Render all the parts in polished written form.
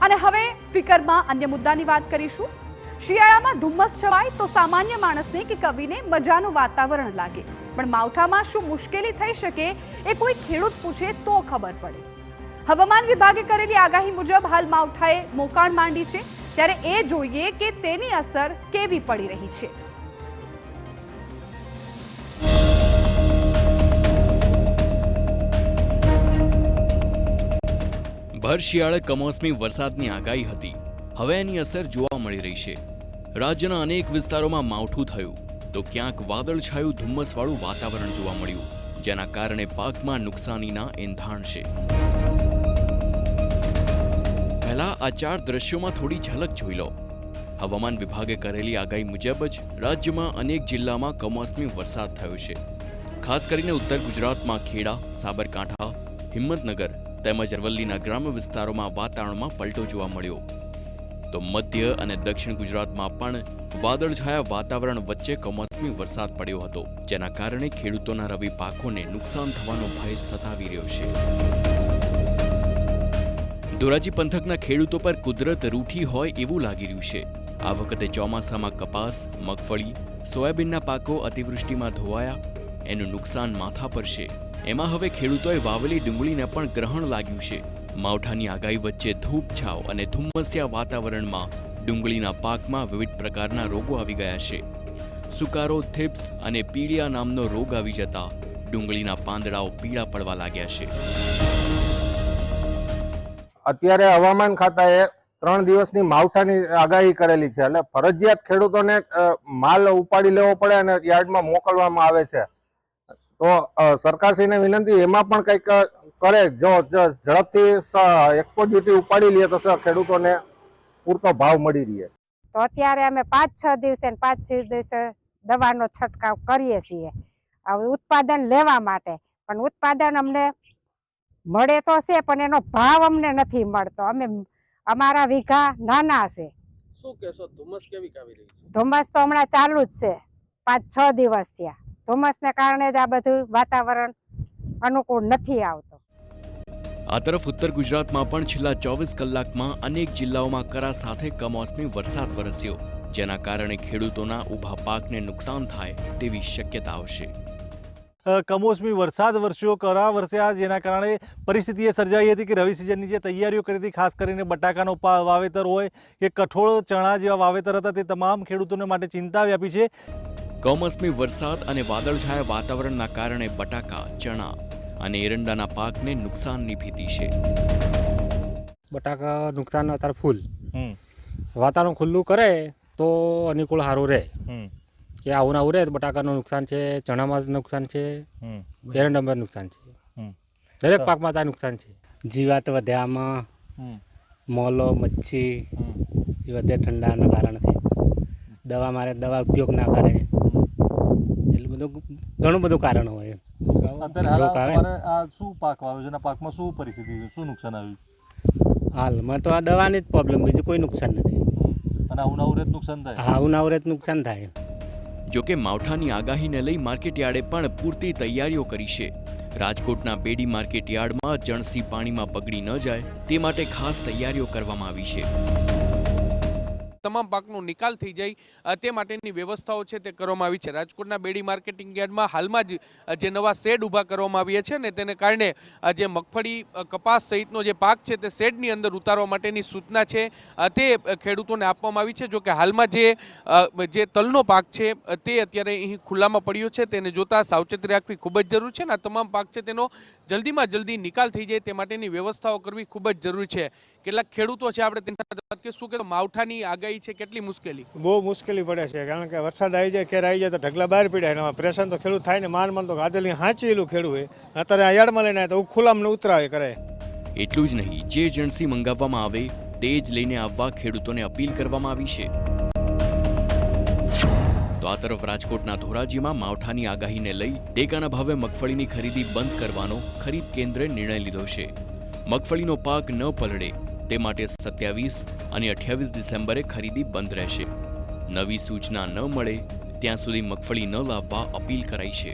અને હવે ફિકરમાં અન્ય મુદ્દાની વાત કરીશું। શિયાળામાં ધુમ્મસ છવાય તો સામાન્ય માણસને કે કવિને મજાનું વાતાવરણ લાગે, પણ માવઠામાં શું મુશ્કેલી થઈ શકે એ કોઈ ખેડૂત પૂછે તો ખબર પડે। હવામાન વિભાગે કરેલી આગાહી મુજબ હાલ માવઠાએ મોકાણ માંડી છે, ત્યારે એ જોઈએ કે તેની અસર કેવી પડી રહી છે। ભર શિયાળે કમોસમી વરસાદની આગાહી હતી, હવે એની અસર જોવા મળી રહી છે। રાજ્યના અનેક વિસ્તારોમાં માવઠું થયું તો ક્યાંક વાદળછાયું ધુમ્મસવાળું વાતાવરણ જોવા મળ્યું, જેના કારણે પાકમાં નુકસાનીના એંધાણ છે। પહેલા આ 4 દ્રશ્યોમાં થોડી ઝલક જોઈ લો। હવામાન વિભાગે કરેલી આગાહી મુજબ જ રાજ્યમાં અનેક જિલ્લામાં કમોસમી વરસાદ થયો છે। ખાસ કરીને ઉત્તર ગુજરાતમાં ખેડા, સાબરકાંઠા, હિંમતનગર તેમજ અરવલ્લીના ગ્રામ્ય વિસ્તારોમાં વાતાવરણમાં પલટો જોવા મળ્યો, તો મધ્ય અને દક્ષિણ ગુજરાતમાં પણ વાદળછાયા વાતાવરણ વચ્ચે કમોસમી વરસાદ પડ્યો હતો, જેના કારણે ખેડૂતોના રવિ પાકોને નુકસાન થવાનો ભય સતાવી રહ્યો છે। ધોરાજી પંથકના ખેડૂતો પર કુદરત રૂઠી હોય એવું લાગી રહ્યું છે। આ વખતે ચોમાસામાં કપાસ, મગફળી, સોયાબીનના પાકો અતિવૃષ્ટિમાં ધોવાયા, એનું નુકસાન માથા પર છે। એમાં હવે ખેડૂતોએ વાવેલી ડુંગળીને પણ ગ્રહણ લાગ્યું છે। માવઠાની આગાહી વચ્ચે ધૂપછાવ અને ધુમ્મસિયા વાતાવરણમાં ડુંગળીના પાકમાં વિવિધ પ્રકારના રોગો આવી ગયા છે। સુકારો, થ્રિપ્સ અને પીળિયા નામનો રોગ આવી જતા ડુંગળીના પાંદડાઓ પીળા પડવા લાગ્યા છે। અત્યારે હવામાન ખાતાએ 3 દિવસની માવઠાની આગાહી કરેલી છે, એટલે ફરજિયાત ખેડૂતોને માલ ઉપાડી લેવો પડે અને યાર્ડમાં મોકલવામાં આવે છે। તો સરકારશ્રીને વિનંતી એમાં પણ કંઈક કરે, જો ઝડપથી એક્સપોર્ટ ડ્યુટી ઉપાડી લે તો ખેડૂતોને પૂરતો ભાવ મળી રહે। તો અત્યારે અમે 5-6 દિવસે ને 5-6 દિવસે દવાનો છંટકાવ કરીએ છીએ ઉત્પાદન લેવા માટે, પણ ઉત્પાદન અમને મળે તો છે પણ એનો ભાવ અમને નથી મળતો। અમે અમારા વીઘા નાના છે। શું કહેશો, ધુમ્મસ કેવી આવી રહી છે? ધુમ્મસ તો હમણાં ચાલુ જ છે, 5-6 દિવસ થયા। ધુમ્મસને કારણે જ આ બધું વાતાવરણ અનુકૂળ નથી આવતો। આ તરફ ઉત્તર ગુજરાતમાં પણ છેલ્લા 24 કલાકમાં અનેક જિલ્લાઓમાં કરા સાથે કમોસમી વરસાદ વરસ્યો, જેના કારણે ખેડૂતોના ઊભા પાકને નુકસાન થાય તેવી શક્યતાઓ છે। કમોસમી વરસાદ વરસ્યો, કરા વરસ્યા, જેના કારણે પરિસ્થિતિ એ સર્જાઈ હતી કે રવિ સિઝનની જે તૈયારીઓ કરી હતી, ખાસ કરીને બટાકાનો વાવેતર હોય કે કઠોળ, ચણા જેવા વાવેતર હતા, તે તમામ ખેડૂતોને માટે ચિંતા વ્યાપી છે। કમોસમી વરસાદ અને વાદળછાયા વાતાવરણના કારણે બટાકા, ચણા અને એરંડાના પાકને નુકસાનની ભીતિ છે। બટાકા નુકસાન અત્યારે ફૂલ વાતાવરણ ખુલ્લું કરે તો અનુકૂળ સારું રહે કે આવું રહે તો બટાકાનું નુકસાન છે, ચણામાં નુકસાન છે, એરંડામાં નુકસાન છે, દરેક પાકમાં ત્યાં નુકસાન છે। જીવાત વધ્યામાં મોલો, મચ્છી એ વધે ઠંડાના કારણથી દવા મારે દવા ઉપયોગ ના કરે, એટલું બધું ઘણું બધું કારણ હોય। શું પાક વાવ્યો છે, પાકમાં શું પરિસ્થિતિ છે, શું નુકસાન આવ્યું? હાલમાં તો આ દવાની જ પ્રોબ્લેમ, બીજું કોઈ નુકસાન નથી। અને ઉનાળે નુકસાન થાય? હા, ઉનાળે નુકસાન થાય। જોકે માવઠાની આગાહીને લઈ માર્કેટયાર્ડે પણ પૂરતી તૈયારીઓ કરી છે। રાજકોટના બેડી માર્કેટયાર્ડમાં જણસી પાણીમાં બગડી ન જાય તે માટે ખાસ તૈયારીઓ કરવામાં આવી છે। તમામ પાકનો નિકાલ થઈ જાય તે માટેની વ્યવસ્થાઓ છે તે કરવામાં આવી છે। રાજકોટના બેડી માર્કેટિંગ યાર્ડમાં હાલમાં જ જે નવા શેડ ઊભા કરવામાં આવ્યા છે ને તેને કારણે જે મગફળી, કપાસ સહિતનો જે પાક છે તે શેડની અંદર ઉતારવા માટેની સૂચના છે તે ખેડૂતોને આપવામાં આવી છે। જોકે હાલમાં જે તલનો પાક છે તે અત્યારે અહીં ખુલ્લામાં પડ્યો છે, તેને જોતા સાવચેતી રાખવી ખૂબ જ જરૂરી છે અને આ તમામ પાક છે તેનો જલ્દીમાં જલ્દી નિકાલ થઈ જાય તે માટેની વ્યવસ્થાઓ કરવી ખૂબ જ જરૂરી છે। કેટલાક ખેડૂતો છે, આપણે તેની સાથે વાત કરીશું કે માવઠાની આગાહી છે, કેટલી મુશ્કેલી? બહુ મુશ્કેલી પડે છે, કારણ કે વરસાદ આવી જાય, કેર આવી જાય તો ઢગલા બહાર પીડાય, પ્રેશન તો ખેડૂત થાય ને, માન તો ગાદેલી હાંચવેલું ખેડૂત હોય, અત્યારે આ યાર્ડમાં લઈને તો ખુલ્લામાં ઉતરાવે કરે। એટલું જ નહીં, જે એજન્સી મંગાવવામાં આવે તે જ લઈને આવવા ખેડૂતોને અપીલ કરવામાં આવી છે। તો આ તરફ રાજકોટના ધોરાજીમાં માવઠાની આગાહીને લઈ ટેકાના ભાવે મગફળીની ખરીદી બંધ કરવાનો ખરીદ કેન્દ્રે નિર્ણય લીધો છે। મગફળીનો પાક ન પલળે તે માટે 27 અને 28 ડિસેમ્બરે ખરીદી બંધ રહેશે। નવી સૂચના ન મળે ત્યાં સુધી મગફળી ન લાવવા અપીલ કરાઈ છે।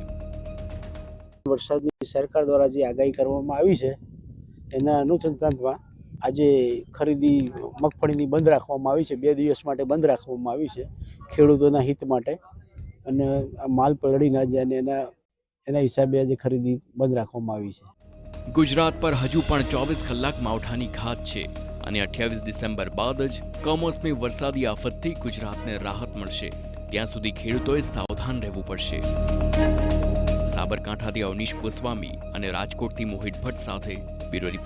વરસાદની સરકાર દ્વારા જે આગાહી કરવામાં આવી છે એના અનુસંધાનમાં આજે ખરીદી મગફળીની બંધ રાખવામાં આવી છે, 2 દિવસ માટે બંધ રાખવામાં આવી છે ખેડૂતોના હિત માટે, અને આ માલ પલળી ના જાય અને એના હિસાબે આજે ખરીદી બંધ રાખવામાં આવી છે. ગુજરાત પર હજુ પણ 24 કલાક માવઠાની ઘાત છે અને 28 ડિસેમ્બર બાદ જ કમોસમી વરસાદી આફતથી ગુજરાતને રાહત મળશે. ત્યાં સુધી ખેડૂતોએ સાવધાન રહેવું પડશે. સાબરકાંઠાથી અવનીશ ગોસ્વામી અને રાજકોટથી મોહિત ભટ્ટ સાથે બ્યુરો રિપોર્ટ.